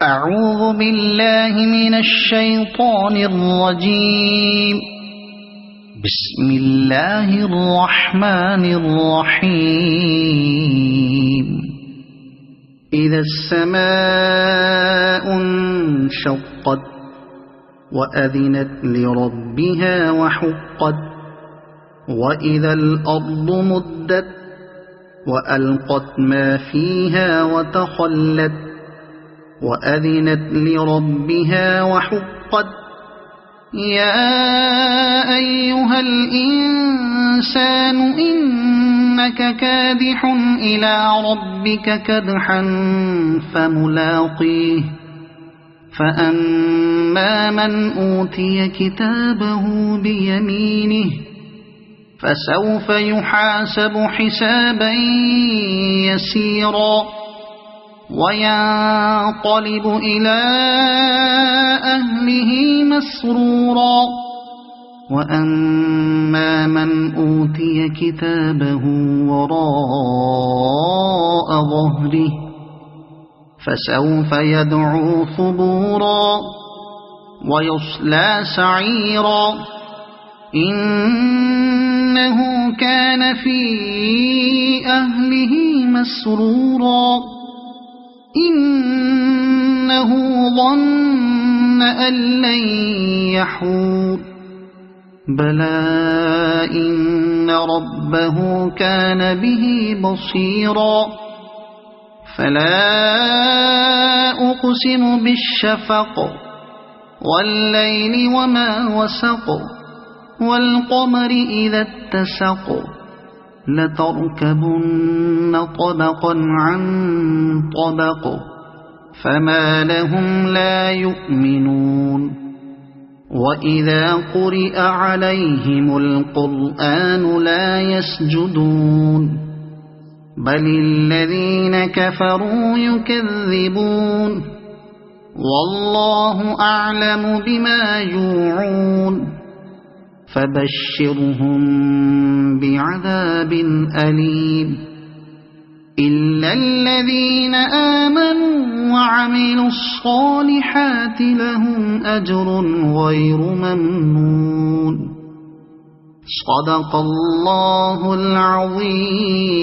أعوذ بالله من الشيطان الرجيم. بسم الله الرحمن الرحيم. إذا السماء انشقت وأذنت لربها وحقت وإذا الأرض مدت وألقت ما فيها وتخلت وأذنت لربها وحقت. يا أيها الإنسان إنك كادح إلى ربك كدحا فملاقيه. فأما من أوتي كتابه بيمينه فسوف يحاسب حسابا يسيرا وينقلب إلى أهله مسرورا. وأما من أوتي كتابه وراء ظهره فسوف يدعو ثبورا ويصلى سعيرا. إنه كان في أهله مسرورا. إنه ظن أن لن يحور. بلى إن ربه كان به بصيرا. فلا أقسم بالشفق والليل وما وسق والقمر إذا اتسق لتركبن طبقا عن طبق فما لهم لا يؤمنون. وإذا قرئ عليهم القرآن لا يسجدون بل الذين كفروا يكذبون. والله أعلم بما يوعون فبشرهم بعذاب أليم. إلا الذين آمنوا وعملوا الصالحات لهم أجر غير ممنون. صدق الله العظيم.